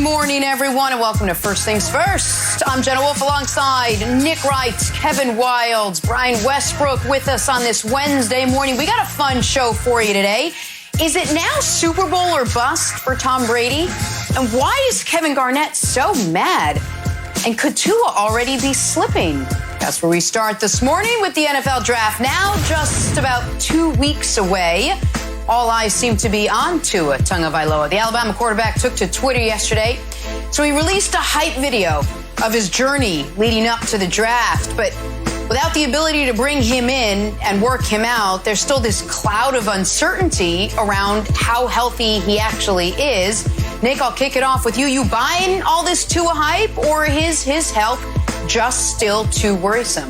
morning, everyone, and welcome to First Things First. I'm Jenna Wolfe alongside Nick Wright, Kevin Wilds, Brian Westbrook with us on this Wednesday morning. We got a fun show for you today. Is it now Super Bowl or bust for Tom Brady? And why is Kevin Garnett so mad? And could Tua already be slipping? That's where we start this morning with the NFL Draft now, just about 2 weeks away. All eyes seem to be on Tua Tagovailoa. The Alabama quarterback took to Twitter yesterday. So he released a hype video of his journey leading up to the draft. But without the ability to bring him in and work him out, there's still this cloud of uncertainty around how healthy he actually is. Nick, I'll kick it off with you. You buying all this Tua hype, or is his health just still too worrisome?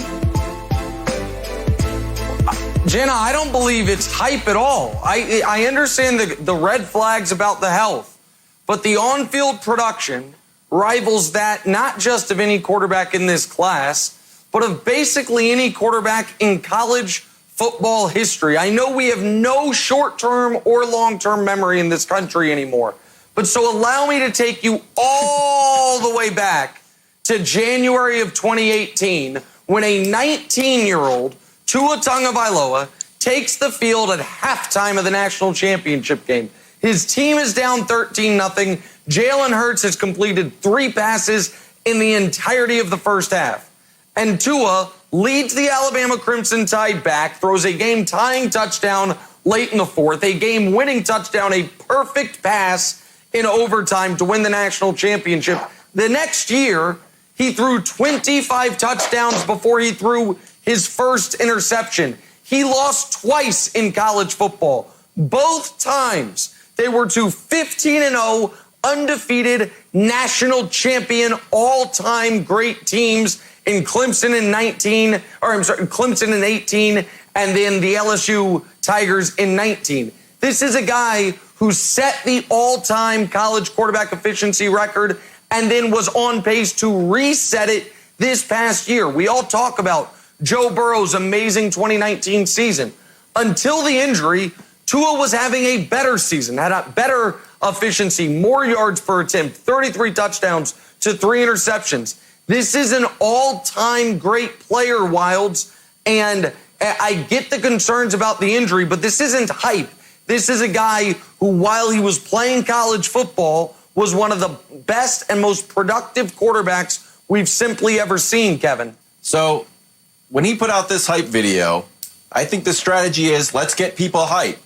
Jenna, I don't believe it's hype at all. I understand the red flags about the health, but the on-field production rivals that not just of any quarterback in this class, but of basically any quarterback in college football history. I know we have no short-term or long-term memory in this country anymore, but so allow me to take you all the way back to January of 2018 when a 19-year-old Tua Tagovailoa takes the field at halftime of the national championship game. His team is down 13-0. Jalen Hurts has completed 3 passes in the entirety of the first half. And Tua leads the Alabama Crimson Tide back, throws a game-tying touchdown late in the fourth, a game-winning touchdown, a perfect pass in overtime to win the national championship. The next year, he threw 25 touchdowns before he threw his first interception. He lost twice in college football. Both times they were to 15-0, undefeated, national champion, all-time great teams in Clemson in 18, and then the LSU Tigers in 19. This is a guy who set the all-time college quarterback efficiency record and then was on pace to reset it this past year. We all talk about Joe Burrow's amazing 2019 season. Until the injury, Tua was having a better season, had a better efficiency, more yards per attempt, 33 touchdowns to 3 interceptions. This is an all-time great player, Wilds, and I get the concerns about the injury, but this isn't hype. This is a guy who, while he was playing college football, was one of the best and most productive quarterbacks we've simply ever seen, Kevin. So when he put out this hype video, I think the strategy is, let's get people hype.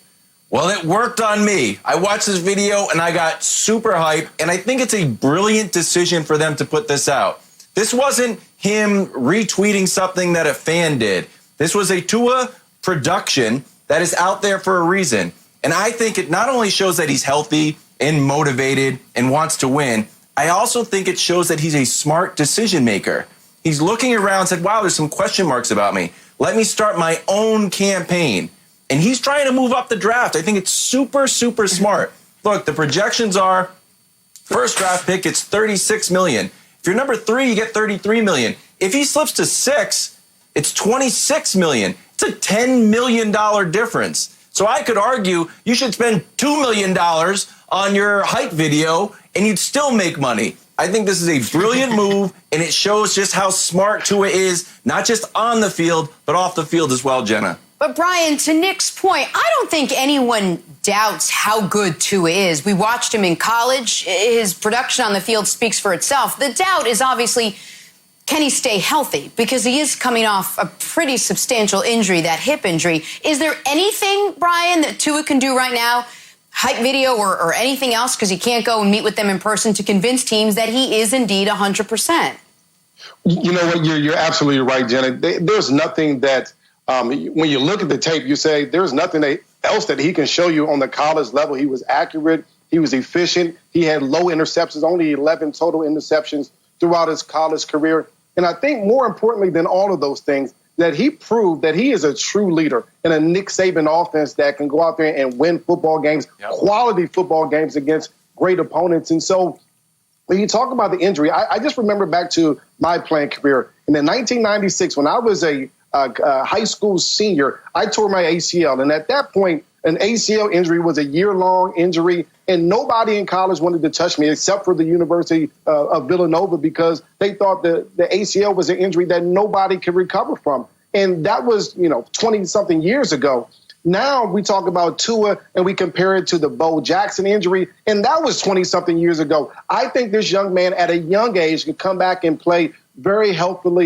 Well, it worked on me. I watched this video and I got super hype, and I think it's a brilliant decision for them to put this out. This wasn't him retweeting something that a fan did. This was a Tua production that is out there for a reason. And I think it not only shows that he's healthy and motivated and wants to win, I also think it shows that he's a smart decision maker. He's looking around and said, wow, there's some question marks about me. Let me start my own campaign. And he's trying to move up the draft. I think it's super, super smart. Look, the projections are first draft pick, it's $36 million. If you're number 3, you get $33 million. If he slips to 6, it's $26 million. It's a $10 million difference. So I could argue you should spend $2 million on your hype video and you'd still make money. I think this is a brilliant move, and it shows just how smart Tua is, not just on the field, but off the field as well, Jenna. But Brian, to Nick's point, I don't think anyone doubts how good Tua is. We watched him in college. His production on the field speaks for itself. The doubt is obviously, can he stay healthy? Because he is coming off a pretty substantial injury, that hip injury. Is there anything, Brian, that Tua can do right now, hype video or anything else, because he can't go and meet with them in person, to convince teams that he is indeed 100%? You know what? You're absolutely right, Jenna. There's nothing that, when you look at the tape, you say there's nothing else that he can show you on the college level. He was accurate. He was efficient. He had low interceptions, only 11 total interceptions throughout his college career. And I think more importantly than all of those things, that he proved that he is a true leader in a Nick Saban offense that can go out there and win football games, quality football games against great opponents. And so when you talk about the injury, I just remember back to my playing career. And in 1996, when I was a high school senior, I tore my ACL. And at that point, an ACL injury was a year-long injury. And nobody in college wanted to touch me except for the University of Villanova because they thought the ACL was an injury that nobody could recover from. And that was, 20-something years ago. Now we talk about Tua and we compare it to the Bo Jackson injury, and that was 20-something years ago. I think this young man at a young age can come back and play very helpful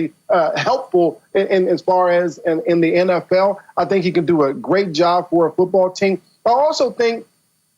in as far as in the NFL. I think he can do a great job for a football team. I also think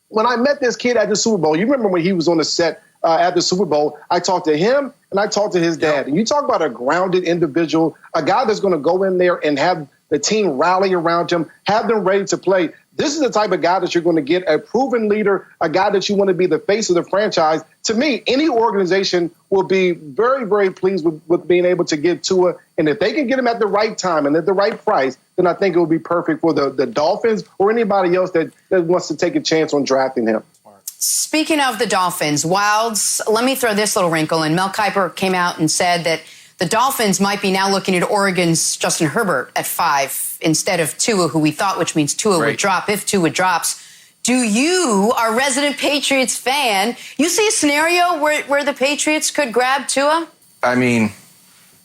when I met this kid at the Super Bowl, you remember when he was on the set at the Super Bowl, I talked to him and I talked to his dad. And you talk about a grounded individual, a guy that's going to go in there and have the team rally around him, have them ready to play. This is the type of guy that you're going to get, a proven leader, a guy that you want to be the face of the franchise. To me, any organization will be very, very pleased with being able to get Tua. And if they can get him at the right time and at the right price, then I think it will be perfect for the Dolphins or anybody else that wants to take a chance on drafting him. Speaking of the Dolphins, Wilds, let me throw this little wrinkle in. Mel Kiper came out and said that the Dolphins might be now looking at Oregon's Justin Herbert at 5 instead of Tua, who we thought, which means Tua would drop if Tua drops. Do you, our resident Patriots fan, you see a scenario where the Patriots could grab Tua? I mean,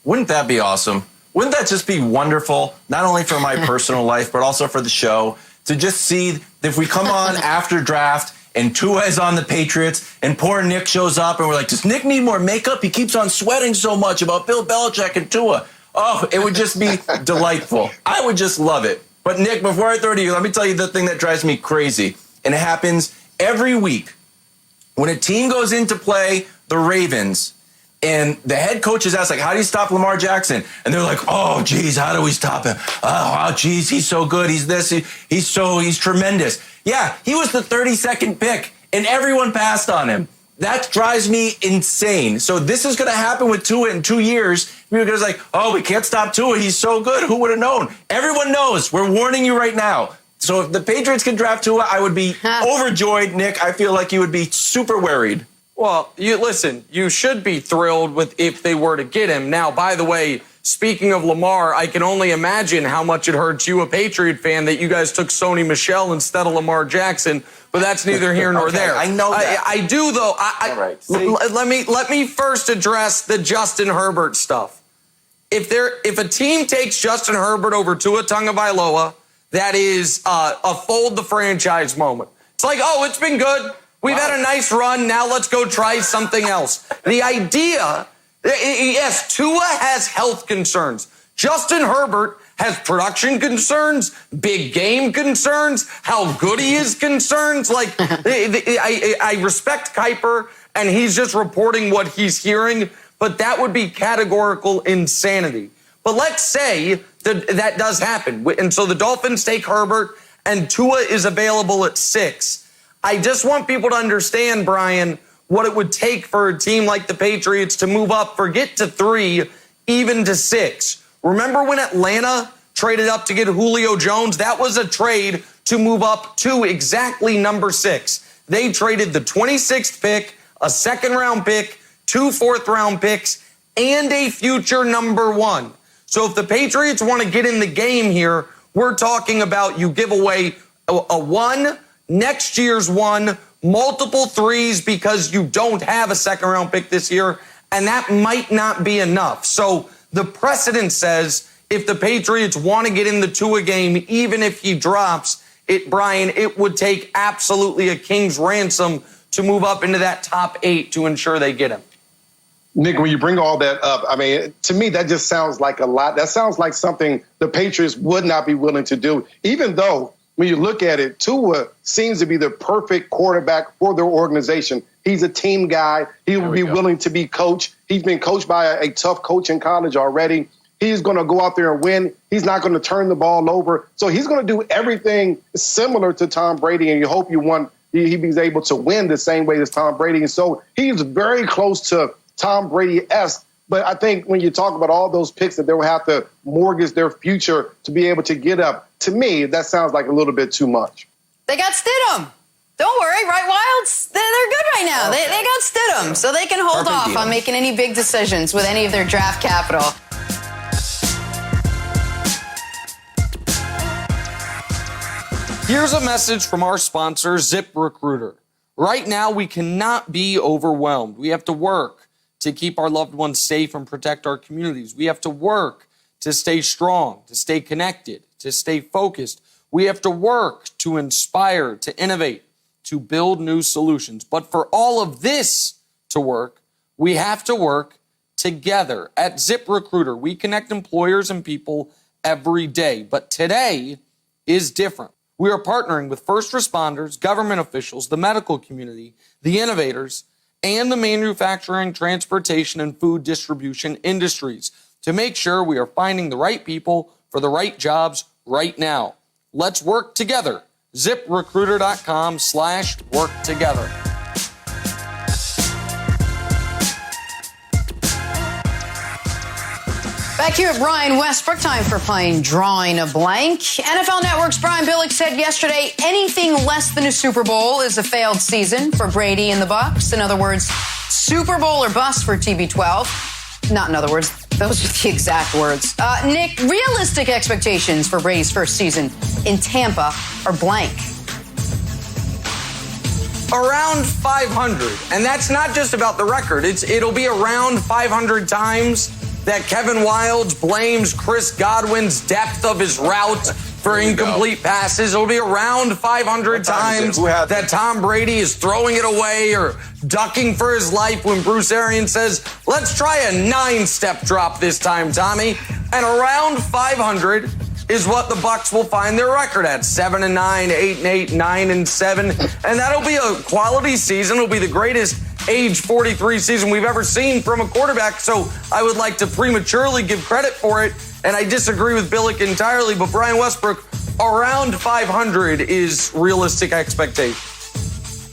wouldn't that be awesome? Wouldn't that just be wonderful, not only for my personal life, but also for the show, to just see if we come on after draft and Tua is on the Patriots, and poor Nick shows up, and we're like, does Nick need more makeup? He keeps on sweating so much about Bill Belichick and Tua. Oh, it would just be delightful. I would just love it. But Nick, before I throw to you, let me tell you the thing that drives me crazy, and it happens every week. When a team goes in to play the Ravens, and the head coach is asked, like, how do you stop Lamar Jackson? And they're like, oh, geez, how do we stop him? Oh, geez, he's so good. He's this. He's tremendous. Yeah, he was the 32nd pick, and everyone passed on him. That drives me insane. So this is going to happen with Tua in 2 years. People are going to be like, oh, we can't stop Tua. He's so good. Who would have known? Everyone knows. We're warning you right now. So if the Patriots can draft Tua, I would be overjoyed. Nick, I feel like you would be super worried. Well, you should be thrilled with if they were to get him. Now, by the way, speaking of Lamar, I can only imagine how much it hurts you, a Patriot fan, that you guys took Sony Michel instead of Lamar Jackson. But that's neither here nor there. I know that. I do, though. All right. Let me first address the Justin Herbert stuff. If a team takes Justin Herbert over Tua Tagovailoa, that is a fold the franchise moment. It's like, oh, it's been good. We've had a nice run. Now let's go try something else. The idea, yes, Tua has health concerns. Justin Herbert has production concerns, big game concerns, how good he is concerns. Like, I respect Kiper, and he's just reporting what he's hearing, but that would be categorical insanity. But let's say that does happen. And so the Dolphins take Herbert, and Tua is available at 6. I just want people to understand, Brian, what it would take for a team like the Patriots to move up, forget to 3, even to 6. Remember when Atlanta traded up to get Julio Jones? That was a trade to move up to exactly number 6. They traded the 26th pick, a second-round pick, 2 fourth-round picks, and a future number 1. So if the Patriots want to get in the game here, we're talking about you give away a 1, next year's 1, multiple 3s because you don't have a second-round pick this year, and that might not be enough. So the precedent says if the Patriots want to get in the Tua game, even if he drops, Brian, it would take absolutely a king's ransom to move up into that top 8 to ensure they get him. Nick, when you bring all that up, I mean, to me, that just sounds like a lot. That sounds like something the Patriots would not be willing to do, even though when you look at it, Tua seems to be the perfect quarterback for their organization. He's a team guy. He will be willing to be coached. He's been coached by a tough coach in college already. He's going to go out there and win. He's not going to turn the ball over. So he's going to do everything similar to Tom Brady, and you hope he's able to win the same way as Tom Brady. And so he's very close to Tom Brady-esque. But I think when you talk about all those picks that they will have to mortgage their future to be able to get up, to me, that sounds like a little bit too much. They got Stidham. Don't worry, right, Wilds? They're good right now. Okay. They got Stidham, so they can hold off on making any big decisions with any of their draft capital. Here's a message from our sponsor, ZipRecruiter. Right now, we cannot be overwhelmed. We have to work to keep our loved ones safe and protect our communities. We have to work to stay strong, to stay connected, to stay focused. We have to work to inspire, to innovate, to build new solutions. But for all of this to work, we have to work together. At ZipRecruiter, we connect employers and people every day. But today is different. We are partnering with first responders, government officials, the medical community, the innovators, and the manufacturing, transportation, and food distribution industries to make sure we are finding the right people for the right jobs right now. Let's work together. ZipRecruiter.com/work together. Back here at Brian Westbrook, time for playing Drawing a Blank. NFL Network's Brian Billick said yesterday anything less than a Super Bowl is a failed season for Brady and the Bucs. In other words, Super Bowl or bust for TB12. Not in other words, those are the exact words. Nick, realistic expectations for Brady's first season in Tampa are blank. Around 500. And that's not just about the record. It'll be around 500 times that Kevin Wildes blames Chris Godwin's depth of his route for incomplete passes. It'll be around 500 times that Tom Brady is throwing it away or ducking for his life when Bruce Arians says, let's try a 9-step drop this time, Tommy. And around 500 is what the Bucs will find their record at. 7-9, 8-8, 9-7. And that'll be a quality season. It'll be the greatest age 43 season we've ever seen from a quarterback. So I would like to prematurely give credit for it. And I disagree with Billick entirely, but Brian Westbrook, around 500 is realistic expectation.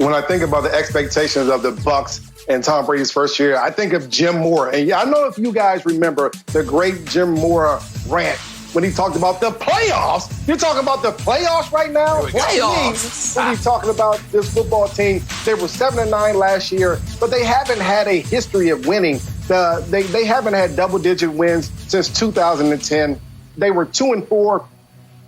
When I think about the expectations of the Bucs and Tom Brady's first year, I think of Jim Moore. And I know if you guys remember the great Jim Moore rant when he talked about the playoffs. You're talking about the playoffs right now? Playoffs? When he's talking about this football team, they were 7-9 last year, but they haven't had a history of winning. They haven't had double-digit wins since 2010. They were 2-4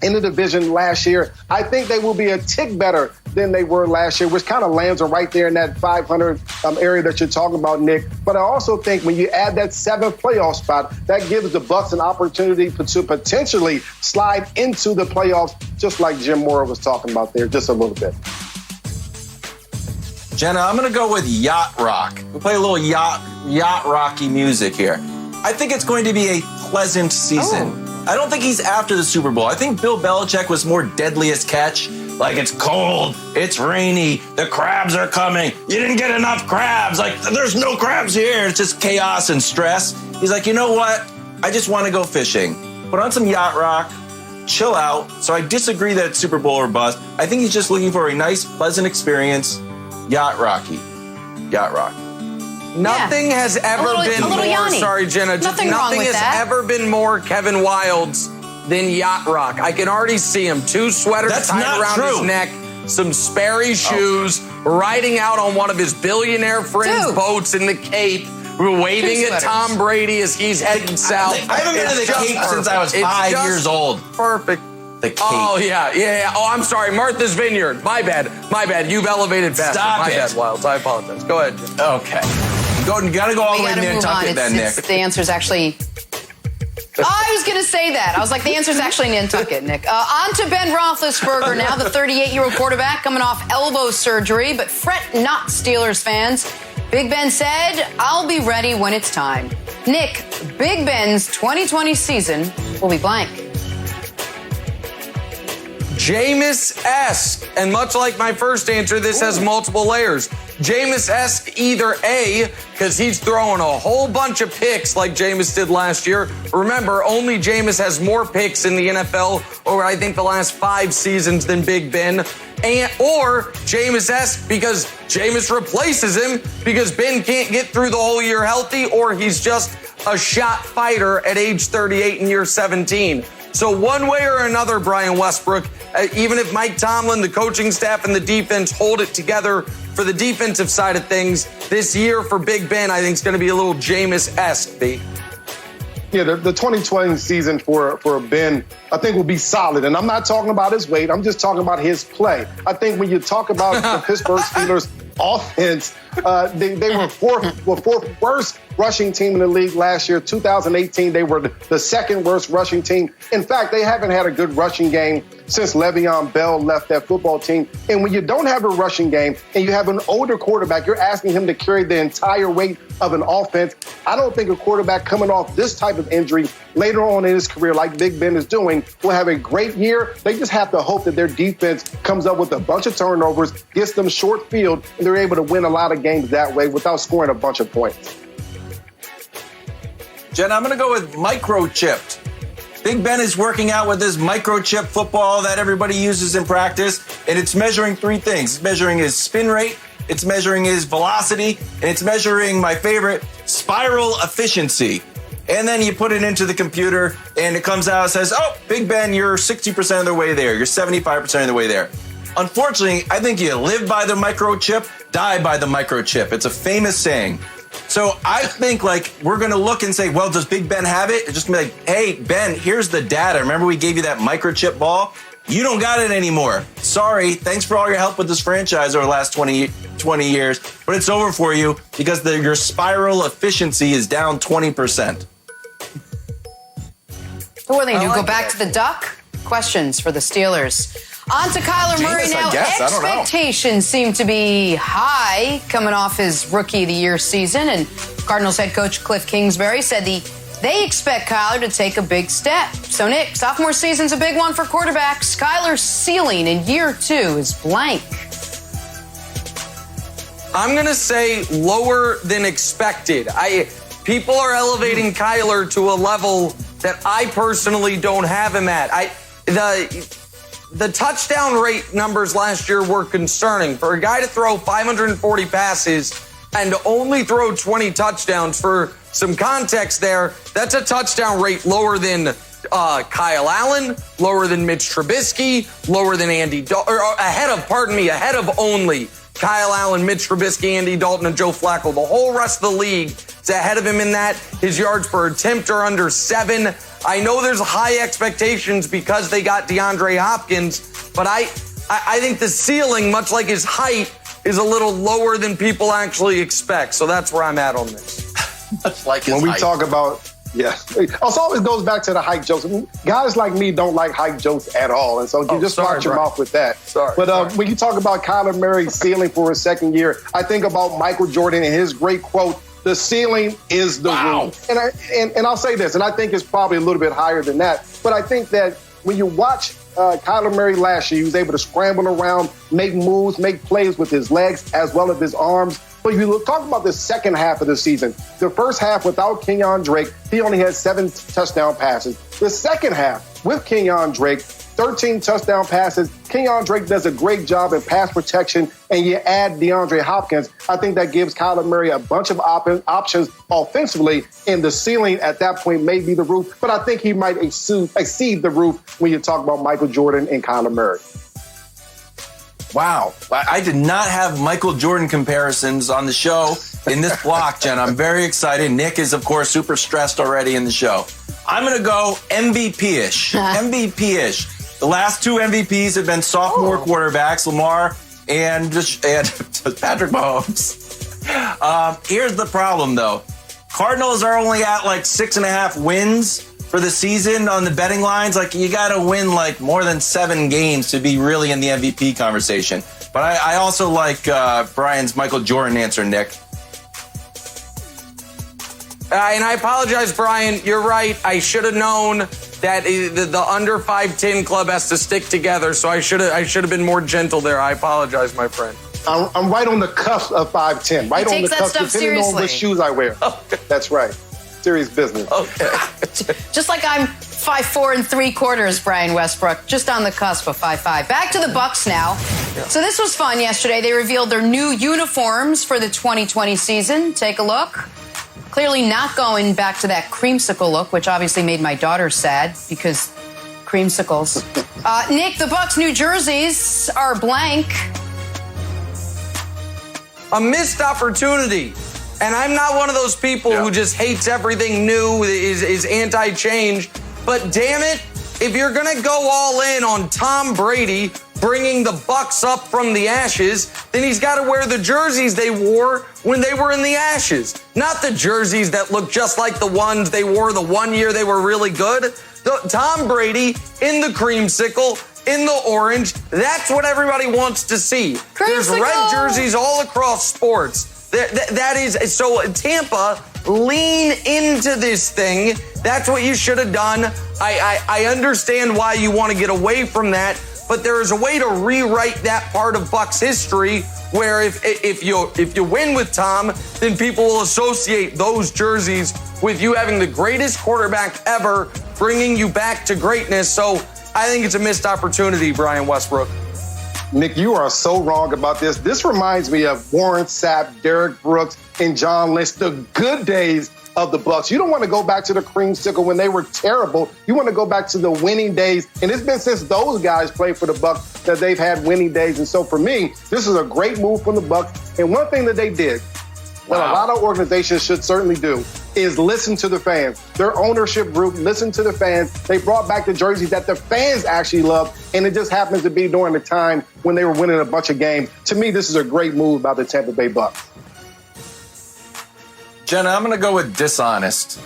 in the division last year. I think they will be a tick better than they were last year, which kind of lands them right there in that 500 area that you're talking about, Nick. But I also think when you add that 7th playoff spot, that gives the Bucs an opportunity to potentially slide into the playoffs, just like Jim Moore was talking about there, just a little bit. Jenna, I'm going to go with yacht rock. We'll play a little yacht rocky music here. I think it's going to be a pleasant season. I don't think he's after the Super Bowl. I think Bill Belichick was more deadliest catch. Like, it's cold, it's rainy, the crabs are coming. You didn't get enough crabs. Like, there's no crabs here. It's just chaos and stress. He's like, you know what? I just want to go fishing. Put on some yacht rock, chill out. So I disagree that it's Super Bowl or bust. I think he's just looking for a nice, pleasant experience. Yacht rock. Nothing has ever been more, Yanni. sorry, Jenna, Nothing nothing has ever been more Kevin Wildes than yacht rock. I can already see him. 2 sweaters tied around his neck, some Sperry shoes, riding out on one of his billionaire friends' boats in the Cape, waving at Tom Brady as he's heading south. I haven't been to the Cape since I was 5 years old. Perfect. The Cape. Oh, yeah. Oh, I'm sorry. Martha's Vineyard. My bad. You've elevated past it. My bad, Wildes. I apologize. Go ahead, Jim. Okay. You got to go all the way to Nantucket then, Nick. The answer's actually... I was going to say that. I was like, the answer's actually Nantucket, Nick. On to Ben Roethlisberger now, the 38-year-old quarterback coming off elbow surgery. But fret not, Steelers fans. Big Ben said, I'll be ready when it's time. Nick, Big Ben's 2020 season will be blank. Jameis-esque. And much like my first answer, this has multiple layers. Jameis-esque, either A, because he's throwing a whole bunch of picks like Jameis did last year. Remember, only Jameis has more picks in the NFL over, I think, the last 5 seasons than Big Ben. Or Jameis-esque because Jameis replaces him because Ben can't get through the whole year healthy, or he's just a shot fighter at age 38 in year 17. So one way or another, Brian Westbrook, even if Mike Tomlin, the coaching staff, and the defense hold it together for the defensive side of things, this year for Big Ben, I think, is going to be a little Jameis-esque, B. Yeah, the 2020 season for Ben, I think, will be solid. And I'm not talking about his weight. I'm just talking about his play. I think when you talk about the Pittsburgh Steelers, offense. They were fourth worst rushing team in the league last year. 2018, they were the second worst rushing team. In fact, they haven't had a good rushing game since Le'Veon Bell left that football team. And when you don't have a rushing game and you have an older quarterback, you're asking him to carry the entire weight of an offense. I don't think a quarterback coming off this type of injury later on in his career, like Big Ben is doing, will have a great year. They just have to hope that their defense comes up with a bunch of turnovers, gets them short field, and they're able to win a lot of games that way without scoring a bunch of points. Jen, I'm going to go with microchipped. Big Ben is working out with this microchip football that everybody uses in practice, and it's measuring three things. It's measuring his spin rate, it's measuring his velocity, and it's measuring, my favorite, spiral efficiency. And then you put it into the computer, and it comes out and says, oh, Big Ben, you're 60% of the way there. You're 75% of the way there. Unfortunately, I think you live by the microchip, die by the microchip. It's a famous saying. So I think, like, we're going to look and say, well, does Big Ben have it? It's just be like, hey, Ben, here's the data. Remember we gave you that microchip ball? You don't got it anymore. Sorry. Thanks for all your help with this franchise over the last 20 years. But it's over for you because your spiral efficiency is down 20%. So what are they going to do? Go back to the duck? Questions for the Steelers. On to Kyler Murray now. Expectations seem to be high coming off his Rookie of the Year season. And Cardinals head coach Cliff Kingsbury said they expect Kyler to take a big step. So, Nick, sophomore season's a big one for quarterbacks. Kyler's ceiling in year 2 is blank. I'm going to say lower than expected. People are elevating Kyler to a level that I personally don't have him at. The touchdown rate numbers last year were concerning. For a guy to throw 540 passes and only throw 20 touchdowns, for some context there, that's a touchdown rate lower than Kyle Allen, lower than Mitch Trubisky, lower than Andy Dalton, ahead of only Kyle Allen, Mitch Trubisky, Andy Dalton, and Joe Flacco. The whole rest of the league is ahead of him in that. His yards per attempt are under 7. I know there's high expectations because they got DeAndre Hopkins, but I think the ceiling, much like his height, is a little lower than people actually expect. So that's where I'm at on this. Much like his height. When we talk about, it always goes back to the hype jokes. Guys like me don't like hype jokes at all, and so you just watch your mouth with that. But when you talk about Kyler Murray's ceiling for his second year, I think about Michael Jordan and his great quote, the ceiling is the roof. And I'll say this, and I think it's probably a little bit higher than that, but I think that when you watch Kyler Murray last year, he was able to scramble around, make moves, make plays with his legs as well as his arms. But if you talk about the second half of the season, the first half without Kenyon Drake, he only had 7 touchdown passes. The second half with Kenyon Drake, 13 touchdown passes. Kenyon Drake does a great job in pass protection, and you add DeAndre Hopkins. I think that gives Kyler Murray a bunch of options offensively, and the ceiling at that point may be the roof. But I think he might exceed the roof when you talk about Michael Jordan and Kyler Murray. Wow. I did not have Michael Jordan comparisons on the show in this block, Jen. I'm very excited. Nick is, of course, super stressed already in the show. I'm going to go MVP-ish. MVP-ish. The last 2 MVPs have been sophomore quarterbacks, Lamar and Patrick Mahomes. Here's the problem, though. Cardinals are only at like 6.5 wins for the season on the betting lines. Like, you got to win like more than 7 games to be really in the MVP conversation. But I also like Brian's Michael Jordan answer, Nick. And I apologize, Brian. You're right. I should have known that the under 5'10" club has to stick together. So I should have been more gentle there. I apologize, my friend. I'm right on the cusp of 5'10", right on the cusp, depending seriously. on which shoes I wear. Okay. That's right. Serious business. Okay. Just like I'm 5'4"3/4", Brian Westbrook, just on the cusp of 5'5". Back to the Bucs now. Yeah. So this was fun yesterday. They revealed their new uniforms for the 2020 season. Take a look. Clearly not going back to that creamsicle look, which obviously made my daughter sad because creamsicles. Nick, the Bucs' new jerseys are blank. A missed opportunity. And I'm not one of those people who just hates everything new, is anti-change. But damn it, if you're going to go all in on Tom Brady, bringing the Bucks up from the ashes, then he's got to wear the jerseys they wore when they were in the ashes. Not the jerseys that look just like the ones they wore the one year they were really good. Tom Brady in the creamsicle, in the orange, that's what everybody wants to see. Creamsicle. There's red jerseys all across sports. That is, so Tampa, lean into this thing. That's what you should have done. I understand why you want to get away from that, but there is a way to rewrite that part of Bucs history where if you win with Tom, then people will associate those jerseys with you having the greatest quarterback ever, bringing you back to greatness. So I think it's a missed opportunity, Brian Westbrook. Nick, you are so wrong about this. This reminds me of Warren Sapp, Derek Brooks, and John Lynch, the good days of the Bucs. You don't want to go back to the creamsicle when they were terrible. You want to go back to the winning days. And it's been since those guys played for the Bucs that they've had winning days. And so for me, this is a great move from the Bucs. And one thing that they did, what a lot of organizations should certainly do, is listen to the fans. Their ownership group listened to the fans. They brought back the jerseys that the fans actually loved, and it just happens to be during the time when they were winning a bunch of games. To me, this is a great move by the Tampa Bay Bucs. Jenna, I'm going to go with dishonest.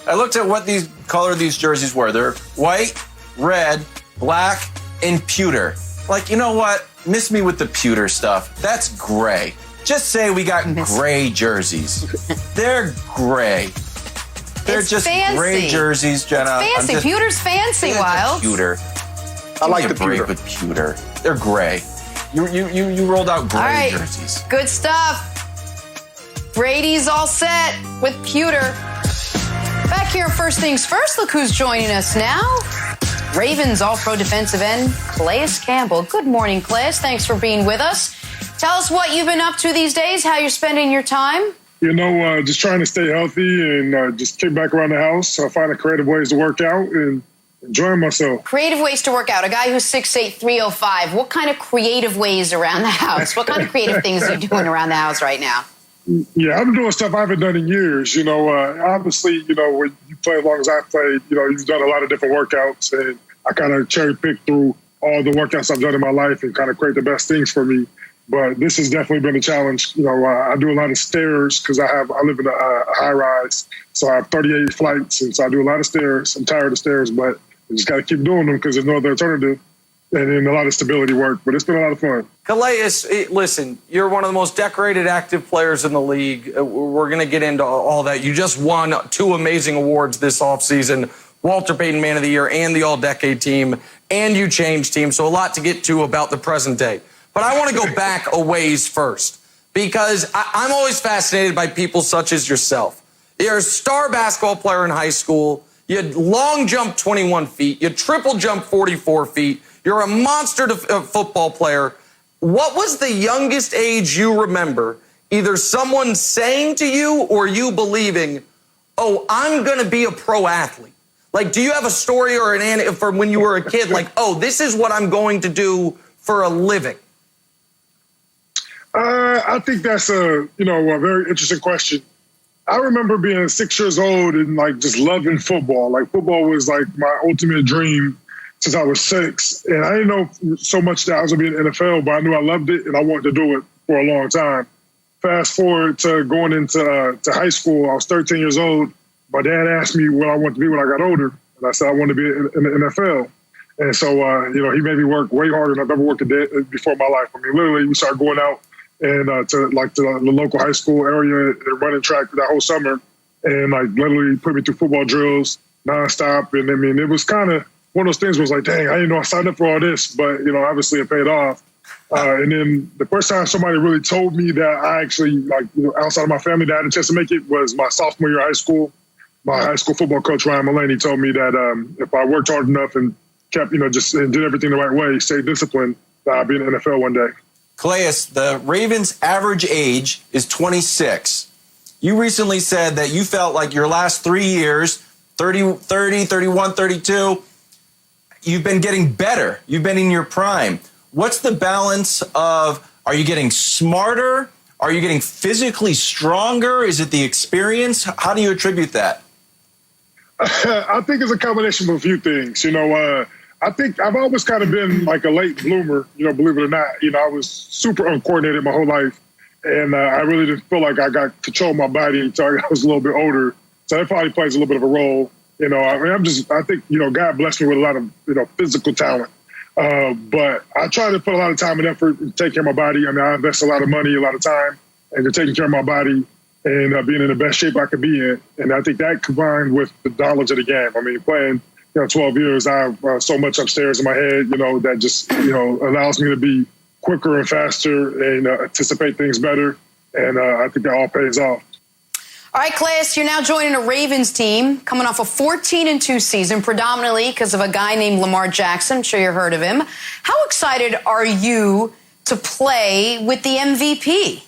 I looked at what color these jerseys were. They're white, red, black, and pewter. Like, you know what? Miss me with the pewter stuff. That's gray. Just say we got gray jerseys. They're gray. They're It's just fancy. gray jerseys, Jenna. Fancy. Pewter's fancy, Wild. Pewter. I like Give the me a break pewter. with pewter. They're gray. You rolled out gray All right. jerseys. Good stuff. Brady's all set with pewter. Back here, first things first, look who's joining us now. Ravens All-Pro defensive end, Calais Campbell. Good morning, Calais. Thanks for being with us. Tell us what you've been up to these days, how you're spending your time. You know, just trying to stay healthy and just kick back around the house. Finding creative ways to work out and enjoying myself. Creative ways to work out. A guy who's 6'8", 305. What kind of creative ways around the house? What kind of creative things are you doing around the house right now? Yeah, I'm doing stuff I haven't done in years. You know, obviously, you know, when you play as long as I played, you know, you've done a lot of different workouts. And I kind of cherry picked through all the workouts I've done in my life and kind of create the best things for me. But this has definitely been a challenge. You know, I do a lot of stairs because I live in a high rise. So I have 38 flights. And so I do a lot of stairs. I'm tired of stairs, but I just got to keep doing them because there's no other alternative. And then a lot of stability work, but it's been a lot of fun. Calais, listen, you're one of the most decorated active players in the league. We're going to get into all that. You just won 2 amazing awards this offseason, Walter Payton Man of the Year and the All-Decade Team, and you changed teams, so a lot to get to about the present day. But I want to go back a ways first, because I'm always fascinated by people such as yourself. You're a star basketball player in high school. You long jump 21 feet. You triple jump 44 feet. You're a monster football player. What was the youngest age you remember, either someone saying to you or you believing, oh, I'm going to be a pro athlete? Like, do you have a story or an anecdote from when you were a kid, like, oh, this is what I'm going to do for a living? I think that's a very interesting question. I remember being 6 years old and like just loving football. Like football was like my ultimate dream since I was 6. And I didn't know so much that I was going to be in the NFL, but I knew I loved it and I wanted to do it for a long time. Fast forward to going into to high school, I was 13 years old. My dad asked me what I wanted to be when I got older. And I said I wanted to be in the NFL. And so, he made me work way harder than I've ever worked a day before in my life. I mean, literally, we started going out and to the local high school area and running track that whole summer. And like literally put me through football drills nonstop. And I mean, it was kind of one of those things where it was like, dang, I didn't know I signed up for all this, but, obviously it paid off. And then the first time somebody really told me that I actually, outside of my family, that I had a chance to make it was my sophomore year of high school. My high school football coach, Ryan Mullaney, told me that if I worked hard enough and kept, and did everything the right way, stayed disciplined, that I'd be in the NFL one day. Calais, the Ravens' average age is 26. You recently said that you felt like your last 3 years, 30, 31, 32, you've been getting better. You've been in your prime. What's the balance of, are you getting smarter? Are you getting physically stronger? Is it the experience? How do you attribute that? I think it's a combination of a few things. I think I've always kind of been like a late bloomer, believe it or not. I was super uncoordinated my whole life. And I really didn't feel like I got control of my body until I was a little bit older. So that probably plays a little bit of a role. I think, God blessed me with a lot of, physical talent. But I try to put a lot of time and effort and take care of my body. I invest a lot of money, a lot of time into taking care of my body and being in the best shape I could be in. And I think that combined with the knowledge of the game. Playing, 12 years, I have so much upstairs in my head, that just, allows me to be quicker and faster and anticipate things better. And I think that all pays off. All right, Calais, you're now joining a Ravens team coming off a 14-2 season, predominantly because of a guy named Lamar Jackson. I'm sure you've heard of him. How excited are you to play with the MVP?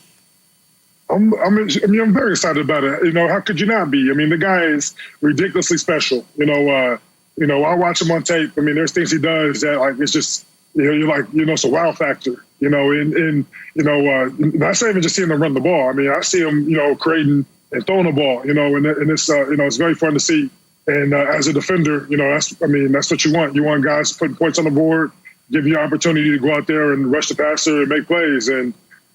I'm very excited about it. How could you not be? The guy is ridiculously special. I watch him on tape. There's things he does that it's just, you're like, it's a wow factor. Not even just seeing him run the ball. I see him, creating and throwing the ball. And it's it's very fun to see. And as a defender, that's what you want. You want guys putting points on the board, give you an opportunity to go out there and rush the passer and make plays. And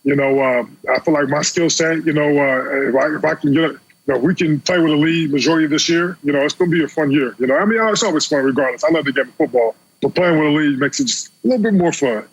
I feel like my skill set, if I can get it, we can play with a lead majority of this year. It's going to be a fun year. It's always fun regardless. I love the game of football, but playing with a lead makes it just a little bit more fun.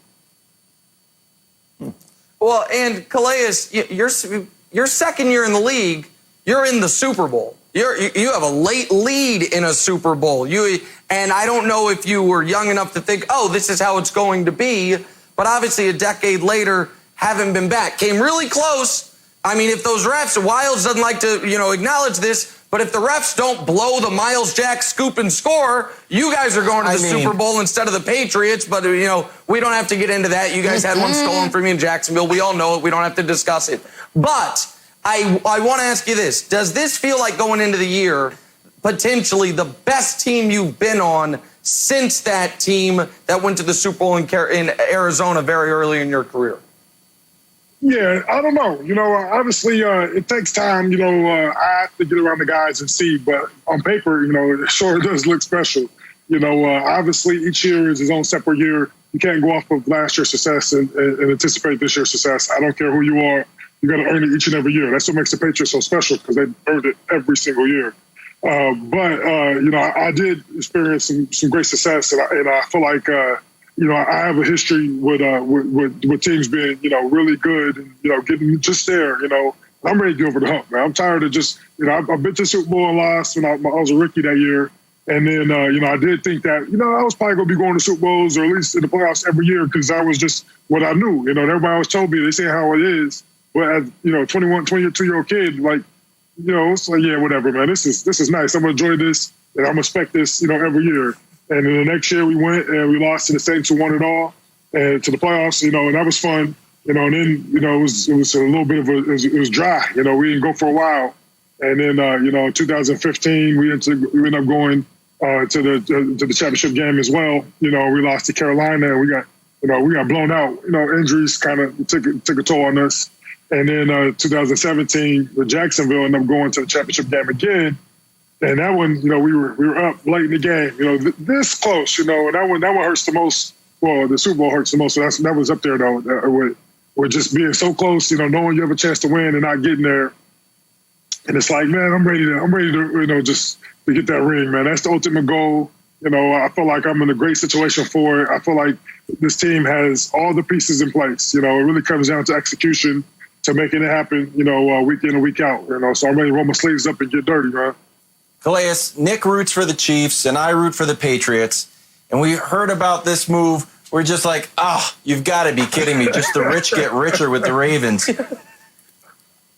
Well, and Calais, your second year in the league, you're in the Super Bowl. You have a late lead in a Super Bowl. And I don't know if you were young enough to think, this is how it's going to be. But obviously a decade later, haven't been back. Came really close. If those refs, Wilds doesn't like to, acknowledge this, but if the refs don't blow the Miles Jack scoop and score, you guys are going to the Super Bowl instead of the Patriots. But, we don't have to get into that. You guys had one stolen from you in Jacksonville. We all know it. We don't have to discuss it. But I want to ask you this. Does this feel like going into the year, potentially the best team you've been on since that team that went to the Super Bowl in Arizona very early in your career? Yeah, I don't know. Obviously, it takes time. I have to get around the guys and see. But on paper, it sure does look special. Obviously, each year is his own separate year. You can't go off of last year's success and anticipate this year's success. I don't care who you are. You got to earn it each and every year. That's what makes the Patriots so special because they earned it every single year. I did experience some great success, and I feel like I have a history with teams being really good and getting just there. I'm ready to get over the hump, man. I'm tired of just I've been to the Super Bowl and lost when I was a rookie that year, and then I did think that I was probably going to be going to Super Bowls or at least in the playoffs every year because that was just what I knew. Everybody always told me they say how it is, but as 22-year-old kid, it's like, yeah, whatever, man. This is nice. I'm gonna enjoy this, and I'm gonna expect this, every year. And then the next year we went and we lost to the Saints who won it all, and to the playoffs, and that was fun, and then it was a little bit of it was dry, we didn't go for a while, and then in 2015 we ended up going to the championship game as well. We lost to Carolina and we got blown out. Injuries kind of took a toll on us. And then 2017, with Jacksonville, ended up going to the championship game again. And that one, we were up late in the game, this close, and that one hurts the most. Well, the Super Bowl hurts the most. So that was up there though, with just being so close, knowing you have a chance to win and not getting there. And it's like, man, I'm ready to, just to get that ring, man. That's the ultimate goal. I feel like I'm in a great situation for it. I feel like this team has all the pieces in place. It really comes down to execution to making it happen, week in and week out. So I'm ready to roll my sleeves up and get dirty, man. Calais, Nick roots for the Chiefs and I root for the Patriots. And we heard about this move. We're just like, you've got to be kidding me. Just the rich get richer with the Ravens.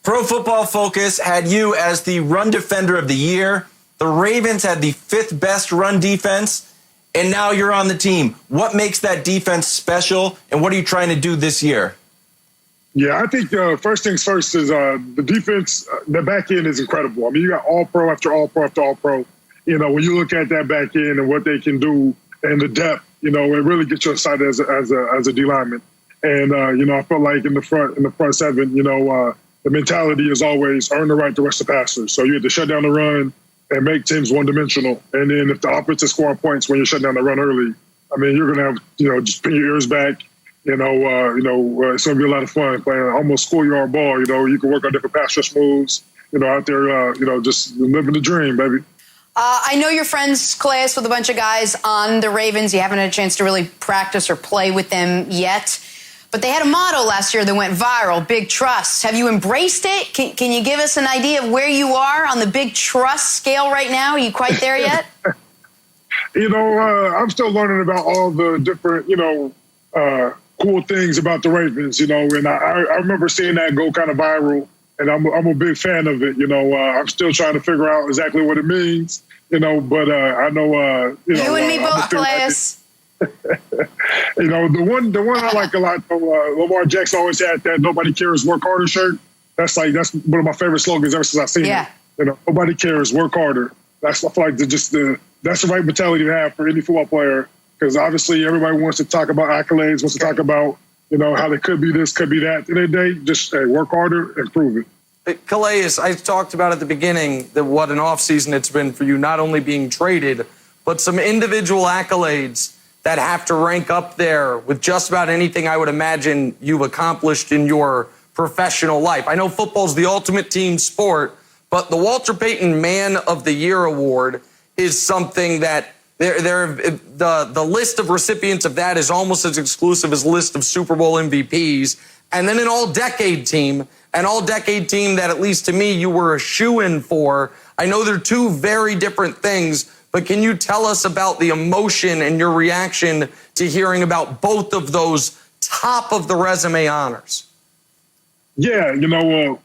Pro Football Focus had you as the run defender of the year. The Ravens had the 5th best run defense. And now you're on the team. What makes that defense special? And what are you trying to do this year? Yeah, I think first things first is the defense, the back end is incredible. You got all pro after all pro after all pro. When you look at that back end and what they can do and the depth, it really gets you excited as a D lineman. And, I feel like in the front seven, the mentality is always earn the right to rush the passer. So you have to shut down the run and make teams one-dimensional. And then if the offense is scoring points when you shut down the run early, I mean, you're going to have, just pin your ears back. It's going to be a lot of fun playing almost schoolyard ball. You can work on different pass rush moves, out there, just living the dream, baby. I know you're friends, Calais, with a bunch of guys on the Ravens. You haven't had a chance to really practice or play with them yet. But they had a motto last year that went viral, big trust. Have you embraced it? Can you give us an idea of where you are on the big trust scale right now? Are you quite there yet? I'm still learning about all the different, cool things about the Ravens, and I remember seeing that go kind of viral, and I'm a big fan of it. I'm still trying to figure out exactly what it means, but I know, you and me both, Calais. The one I like a lot, Lamar Jackson always had that "Nobody Cares, Work Harder" shirt. That's one of my favorite slogans ever since I've seen it. Nobody cares, work harder. I feel like that's the right mentality to have for any football player, because obviously everybody wants to talk about accolades, wants to talk about how they could be this, could be that. At the end of the day, just work harder and prove it. Calais, I talked about at the beginning that what an offseason it's been for you, not only being traded, but some individual accolades that have to rank up there with just about anything I would imagine you've accomplished in your professional life. I know football's the ultimate team sport, but the Walter Payton Man of the Year Award is something that the list of recipients of that is almost as exclusive as the list of Super Bowl MVPs. And then an all-decade team that, at least to me, you were a shoo-in for. I know they're two very different things, but can you tell us about the emotion and your reaction to hearing about both of those top of the resume honors? Yeah, the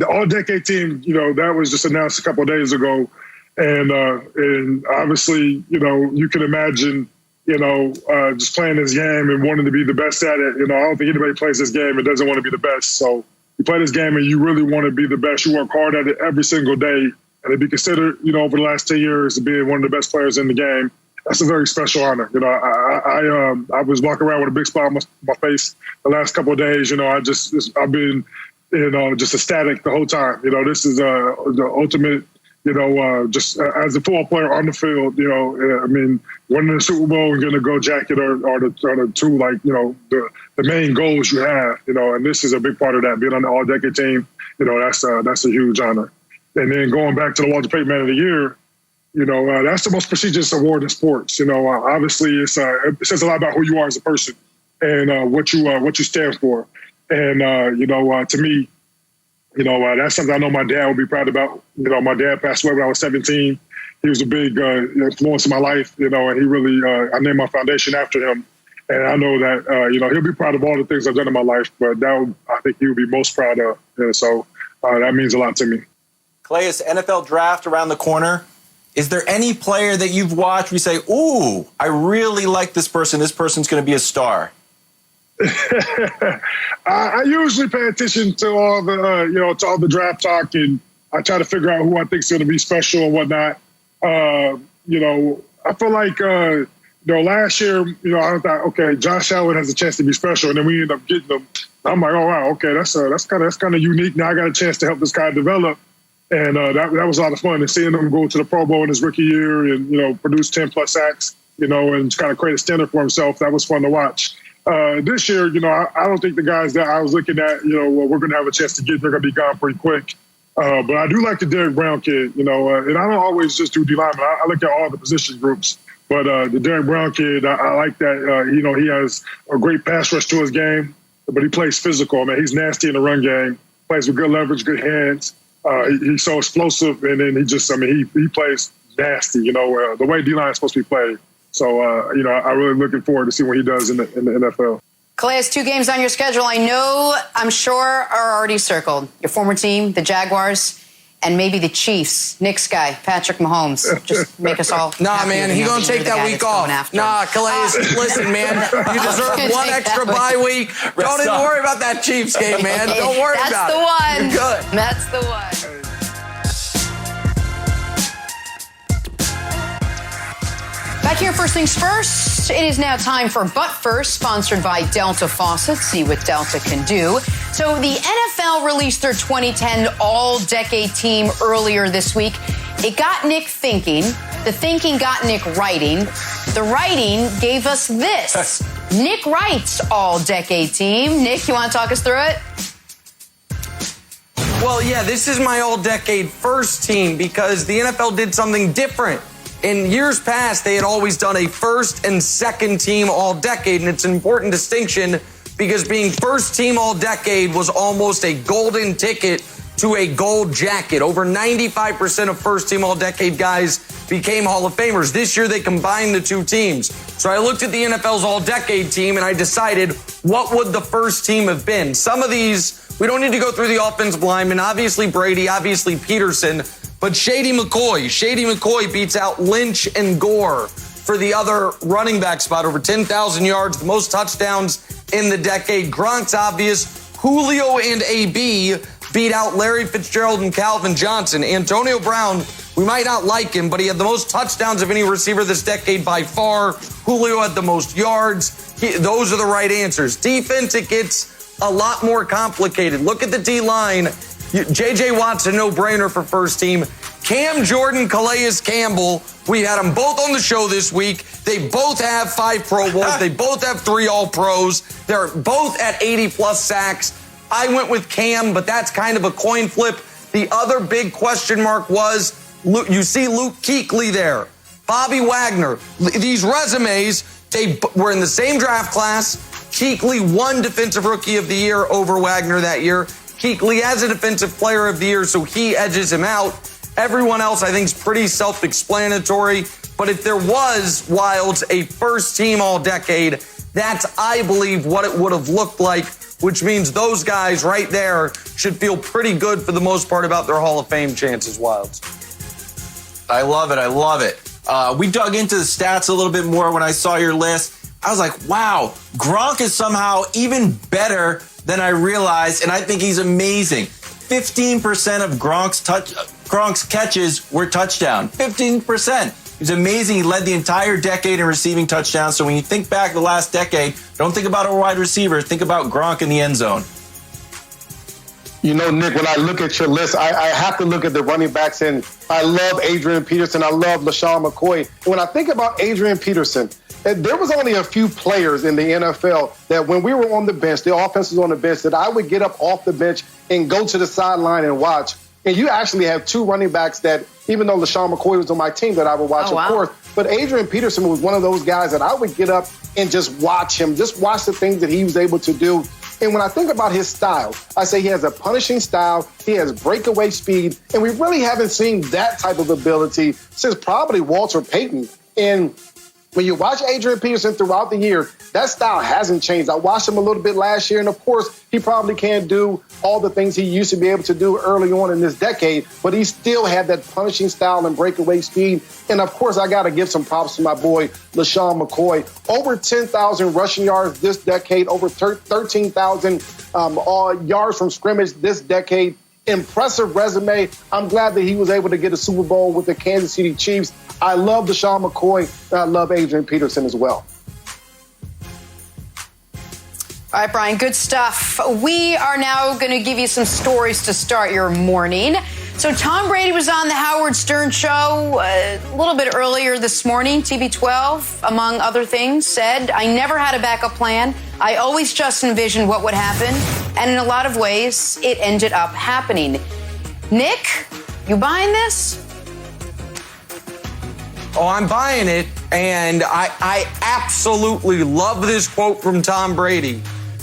all-decade team, that was just announced a couple of days ago. And obviously, you can imagine, just playing this game and wanting to be the best at it. I don't think anybody plays this game and doesn't want to be the best. So you play this game and you really want to be the best. You work hard at it every single day. And to be considered, over the last 10 years to be one of the best players in the game, that's a very special honor. I was walking around with a big smile on my face the last couple of days. I've been, just ecstatic the whole time. This is the ultimate, just as a football player on the field, winning the Super Bowl and getting a gold jacket are the two, the main goals you have, and this is a big part of that. Being on the all-decade team, that's a huge honor. And then going back to the Walter Payton Man of the Year, that's the most prestigious award in sports. Obviously it says a lot about who you are as a person and what you stand for. And, to me, that's something I know my dad would be proud about. My dad passed away when I was 17. He was a big influence in my life, and he really, I named my foundation after him. And I know that, he'll be proud of all the things I've done in my life, but I think he would be most proud of. And so that means a lot to me. Calais, NFL draft around the corner. Is there any player that you've watched where you say, ooh, I really like this person. This person's going to be a star? I usually pay attention to all the draft talk, and I try to figure out who I think is going to be special and whatnot. I feel like, last year, I thought, okay, Josh Allen has a chance to be special, and then we end up getting him. I'm like, oh wow, okay, that's kind of unique. Now I got a chance to help this guy develop. And that was a lot of fun, and seeing him go to the Pro Bowl in his rookie year and, produce 10+ sacks, and kind of create a standard for himself. That was fun to watch. This year, I don't think the guys that I was looking at, we're going to have a chance to get, they're going to be gone pretty quick. But I do like the Derrick Brown kid, and I don't always just do D-lineman. I look at all the position groups. But the Derrick Brown kid, I like that. He has a great pass rush to his game, but he plays physical. Man, he's nasty in the run game, plays with good leverage, good hands. He's so explosive, and then he plays nasty, the way D-line is supposed to be played. So, I'm really looking forward to see what he does in the NFL. Calais, 2 games on your schedule I'm sure are already circled. Your former team, the Jaguars, and maybe the Chiefs. Knicks guy, Patrick Mahomes. Just make us all Nah, man, he's going to take that week off. Nah, Calais, listen, man, you deserve one extra bye week. Don't even worry about that Chiefs game, man. Don't worry about it. That's the one. You're good. That's the one. Back here, first things first, it is now time for But First, sponsored by Delta Faucets. See what Delta can do. So the NFL released their 2010 All-Decade team earlier this week. It got Nick thinking. The thinking got Nick writing. the writing gave us this. Nick Wright's all-decade team. Nick, you want to talk us through it? Well, yeah, this is my all-decade first team because the NFL did something different. In years past, they had always done a first and second team all-decade, and it's an important distinction because being first team all-decade was almost a golden ticket to a gold jacket. Over 95% of first team all-decade guys became Hall of Famers. This year, they combined the two teams. So I looked at the NFL's all-decade team, and I decided what would the first team have been. Some of these, we don't need to go through the offensive linemen. Obviously Brady, obviously Peterson, but Shady McCoy beats out Lynch and Gore for the other running back spot. Over 10,000 yards, the most touchdowns in the decade. Gronk's obvious. Julio and AB beat out Larry Fitzgerald and Calvin Johnson. Antonio Brown, we might not like him, but he had the most touchdowns of any receiver this decade by far. Julio had the most yards. Those are the right answers. Defense, it gets a lot more complicated. Look at the D-line. J.J. Watt's a no-brainer for first team. Cam Jordan, Calais Campbell, we had them both on the show this week. They both have 5 Pro Bowls. They both have 3 All-Pros. They're both at 80-plus sacks. I went with Cam, but that's kind of a coin flip. The other big question mark was, you see Luke Kuechly there, Bobby Wagner. These resumes, they were in the same draft class. Kuechly won Defensive Rookie of the Year over Wagner that year. Kuechly as a Defensive Player of the Year, so he edges him out. Everyone else, I think, is pretty self-explanatory. But if there was, Wilds, a first-team all-decade, that's, I believe, what it would have looked like, which means those guys right there should feel pretty good for the most part about their Hall of Fame chances, Wilds. I love it. We dug into the stats a little bit more when I saw your list. I was like, wow, Gronk is somehow even better than I realized, and I think he's amazing. 15% of Gronk's catches were touchdown. 15%. He's amazing. He led the entire decade in receiving touchdowns. So when you think back the last decade, don't think about a wide receiver. Think about Gronk in the end zone. You know, Nick, when I look at your list, I have to look at the running backs, and I love Adrian Peterson. I love LaShawn McCoy. And when I think about Adrian Peterson, there was only a few players in the NFL that when we were on the bench, the offense was on the bench, that I would get up off the bench and go to the sideline and watch. And you actually have 2 running backs that, even though LaShawn McCoy was on my team, that I would watch, of course. But Adrian Peterson was one of those guys that I would get up and just watch him, just watch the things that he was able to do. And when I think about his style, I say he has a punishing style, he has breakaway speed, and we really haven't seen that type of ability since probably Walter Payton. And when you watch Adrian Peterson throughout the year, that style hasn't changed. I watched him a little bit last year, and of course, he probably can't do all the things he used to be able to do early on in this decade, but he still had that punishing style and breakaway speed. And of course, I got to give some props to my boy, LaShawn McCoy. Over 10,000 rushing yards this decade, over 13,000 yards from scrimmage this decade. Impressive resume. I'm glad that he was able to get a Super Bowl with the Kansas City Chiefs. I love LaShawn McCoy, and I love Adrian Peterson as well. All right, Brian, good stuff. We are now going to give you some stories to start your morning. So Tom Brady was on the Howard Stern show a little bit earlier this morning. TB12, among other things, said, "I never had a backup plan. I always just envisioned what would happen. And in a lot of ways, it ended up happening." Nick, you buying this? Oh, I'm buying it. And I absolutely love this quote from Tom Brady.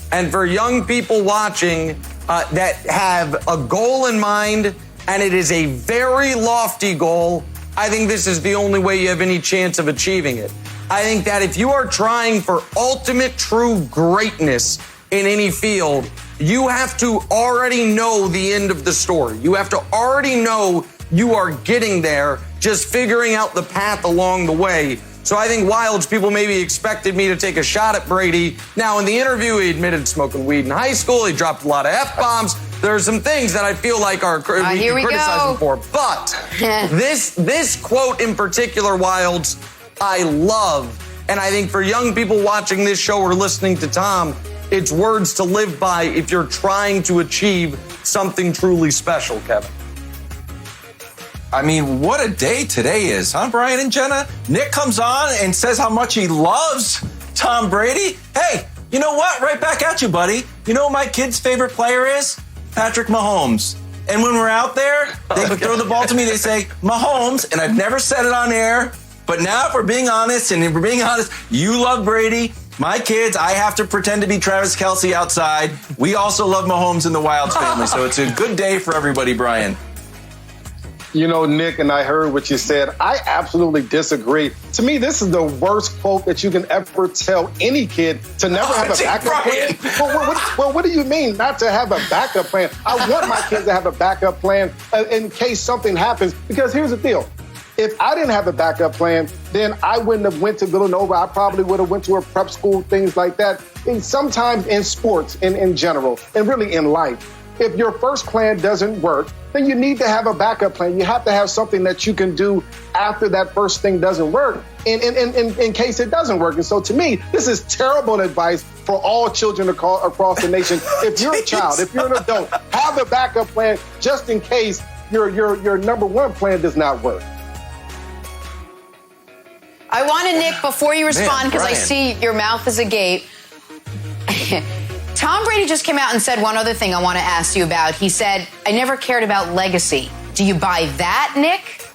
And for young people watching that have a goal in mind, and it is a very lofty goal, I think this is the only way you have any chance of achieving it. I think that if you are trying for ultimate true greatness in any field, you have to already know the end of the story. You have to already know you are getting there, just figuring out the path along the way. So I think Wilds, people maybe expected me to take a shot at Brady. Now, in the interview, he admitted smoking weed in high school. He dropped a lot of F-bombs. There are some things that I feel like we can criticize him for. But this quote in particular, Wilds, I love. And I think for young people watching this show or listening to Tom, it's words to live by if you're trying to achieve something truly special, Kevin. I mean, what a day today is, huh, Brian and Jenna? Nick comes on and says how much he loves Tom Brady. Hey, you know what? Right back at you, buddy. You know what my kid's favorite player is? Patrick Mahomes. And when we're out there, they throw the ball to me, they say, Mahomes, and I've never said it on air, but now if we're being honest, you love Brady. My kids, I have to pretend to be Travis Kelce outside. We also love Mahomes in the Wilds family, so it's a good day for everybody, Brian. You know, Nick, and I heard what you said. I absolutely disagree. To me, this is the worst quote that you can ever tell any kid to never have a backup plan. Well, what do you mean not to have a backup plan? I want my kids to have a backup plan in case something happens. Because here's the deal. If I didn't have a backup plan, then I wouldn't have went to Villanova. I probably would have went to a prep school, things like that. And sometimes in sports, in general, and really in life, if your first plan doesn't work, then you need to have a backup plan. You have to have something that you can do after that first thing doesn't work in case it doesn't work. And so to me, this is terrible advice for all children across the nation. If you're a child, if you're an adult, have a backup plan just in case your number one plan does not work. I wanted, Nick, before you respond, because I see your mouth is agape. Tom Brady just came out and said one other thing I want to ask you about. He said, I never cared about legacy. Do you buy that, Nick?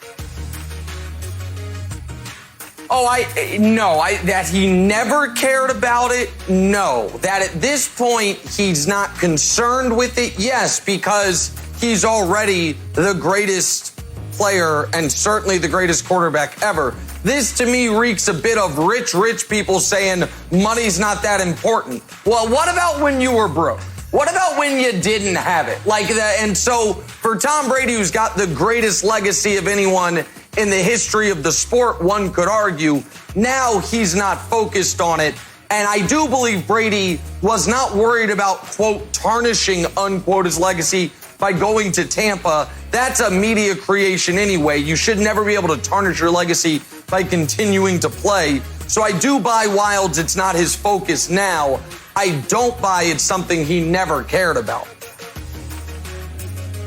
That he never cared about it, no. That at this point, he's not concerned with it, yes, because he's already the greatest player and certainly the greatest quarterback ever. This, to me, reeks a bit of rich people saying money's not that important. Well, what about when you were broke? What about when you didn't have it? Like that. And so for Tom Brady, who's got the greatest legacy of anyone in the history of the sport, one could argue, now he's not focused on it. And I do believe Brady was not worried about, quote, tarnishing, unquote, his legacy by going to Tampa. That's a media creation anyway. You should never be able to tarnish your legacy by continuing to play. So I do buy Wilds. It's not his focus now. I don't buy it's something he never cared about.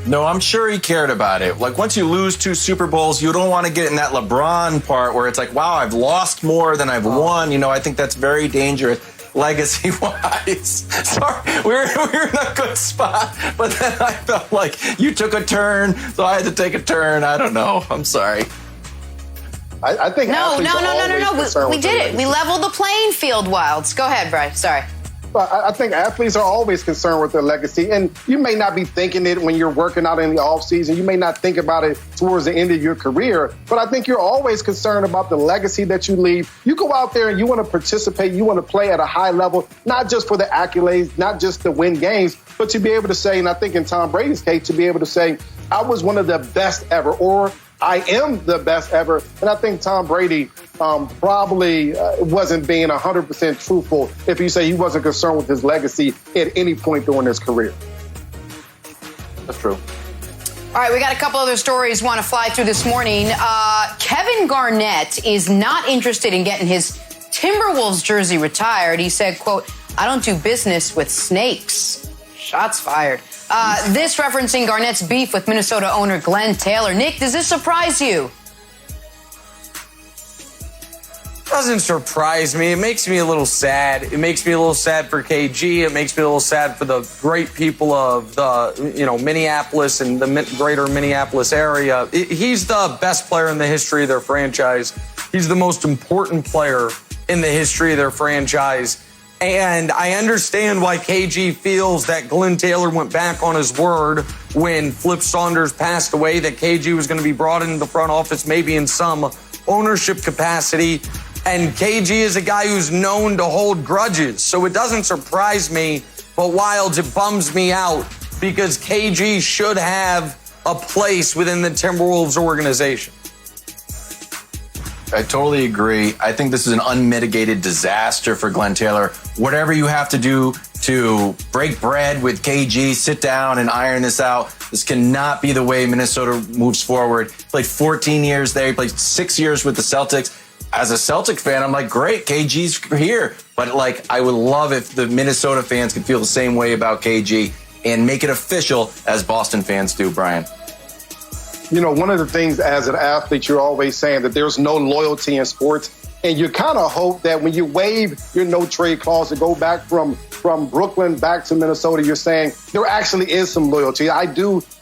No, I'm sure he cared about it. Like, once you lose 2 Super Bowls, you don't want to get in that LeBron part where it's like, wow, I've lost more than I've won. You know, I think that's very dangerous legacy-wise. Sorry, we're in a good spot, but then I felt like you took a turn, so I had to take a turn. I don't know. I'm sorry. I think No. We did it. We leveled the playing field, Wilds. Go ahead, Bryce. Sorry. I think athletes are always concerned with their legacy. And you may not be thinking it when you're working out in the offseason. You may not think about it towards the end of your career. But I think you're always concerned about the legacy that you leave. You go out there and you want to participate. You want to play at a high level, not just for the accolades, not just to win games, but to be able to say, and I think in Tom Brady's case, to be able to say, I was one of the best ever, or I am the best ever. And I think Tom Brady probably wasn't being 100% truthful if you say he wasn't concerned with his legacy at any point during his career. That's true. All right, we got a couple other stories want to fly through this morning. Kevin Garnett is not interested in getting his Timberwolves jersey retired. He said, quote, I don't do business with snakes. Shots fired. This referencing Garnett's beef with Minnesota owner Glenn Taylor. Nick, does this surprise you? Doesn't surprise me. It makes me a little sad. It makes me a little sad for KG. It makes me a little sad for the great people of the, Minneapolis and the greater Minneapolis area. He's the best player in the history of their franchise. He's the most important player in the history of their franchise. And I understand why KG feels that Glenn Taylor went back on his word when Flip Saunders passed away, that KG was going to be brought into the front office, maybe in some ownership capacity. And KG is a guy who's known to hold grudges. So it doesn't surprise me, but Wilds, it bums me out because KG should have a place within the Timberwolves organization. I totally agree. I think this is an unmitigated disaster for Glenn Taylor. Whatever you have to do to break bread with KG, sit down and iron this out. This cannot be the way Minnesota moves forward. He played 14 years there. He played 6 years with the Celtics. As a Celtic fan, I'm like, great, KG's here. But I would love if the Minnesota fans could feel the same way about KG and make it official as Boston fans do, Brian. one of the things as an athlete, you're always saying that there's no loyalty in sports. And you kind of hope that when you waive your no-trade clause to go back from Brooklyn back to Minnesota, you're saying there actually is some loyalty. I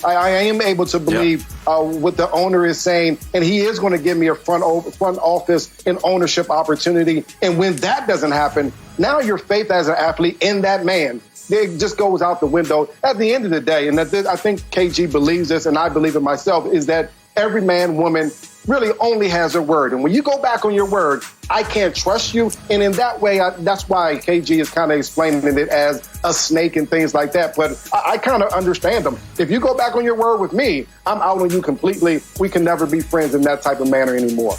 am able to believe what the owner is saying, and he is going to give me a front office and ownership opportunity. And when that doesn't happen, now your faith as an athlete in that man, it just goes out the window. At the end of the day, and I think KG believes this, and I believe it myself, is that every man, woman really only has their word. And when you go back on your word, I can't trust you. And in that way, that's why KG is kind of explaining it as a snake and things like that. But I kind of understand them. If you go back on your word with me, I'm out on you completely. We can never be friends in that type of manner anymore.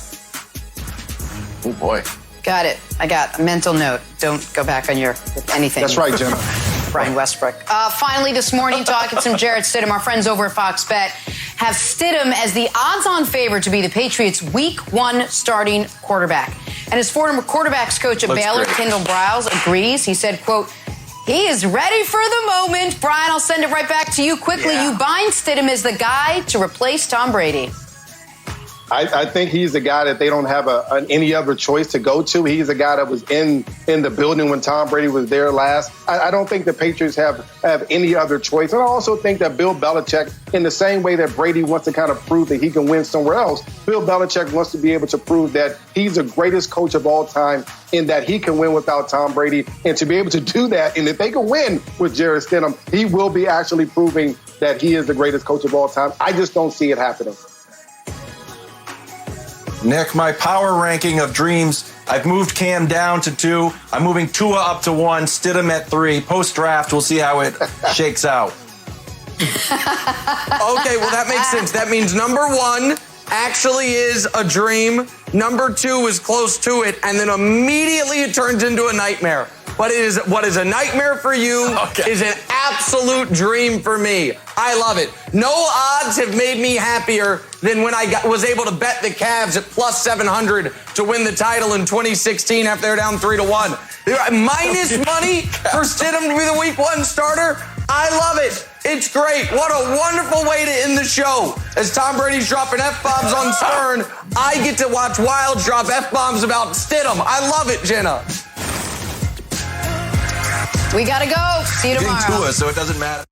Oh, boy. Got it. I got a mental note. Don't go back on your anything. That's right, Jenna. Brian Westbrook. Finally this morning, talking some Jarrett Stidham. Our friends over at Fox Bet have Stidham as the odds-on favorite to be the Patriots' Week 1 starting quarterback. And his former quarterbacks coach at Baylor, great. Kendall Briles, agrees. He said, quote, he is ready for the moment. Brian, I'll send it right back to you quickly. Yeah. You bind Stidham as the guy to replace Tom Brady. I think he's the guy that they don't have any other choice to go to. He's the guy that was in the building when Tom Brady was there last. I don't think the Patriots have any other choice. And I also think that Bill Belichick, in the same way that Brady wants to kind of prove that he can win somewhere else, Bill Belichick wants to be able to prove that he's the greatest coach of all time in that he can win without Tom Brady. And to be able to do that, and if they can win with Jarrett Stidham, he will be actually proving that he is the greatest coach of all time. I just don't see it happening. Nick, my power ranking of dreams, I've moved Cam down to 2. I'm moving Tua up to 1, Stidham at 3. Post-draft, we'll see how it shakes out. Okay, well, that makes sense. That means number 1 actually is a dream. Number 2 is close to it. And then immediately it turns into a nightmare. But what is a nightmare for you is an absolute dream for me. I love it. No odds have made me happier than when I was able to bet the Cavs at plus 700 to win the title in 2016 after they were down 3-1. Minus money for Stidham to be the Week 1 starter. I love it. It's great. What a wonderful way to end the show. As Tom Brady's dropping F-bombs on Stern, I get to watch Wilds drop F-bombs about Stidham. I love it, Jenna. We gotta go. See you tomorrow. Getting Tua, so it doesn't matter.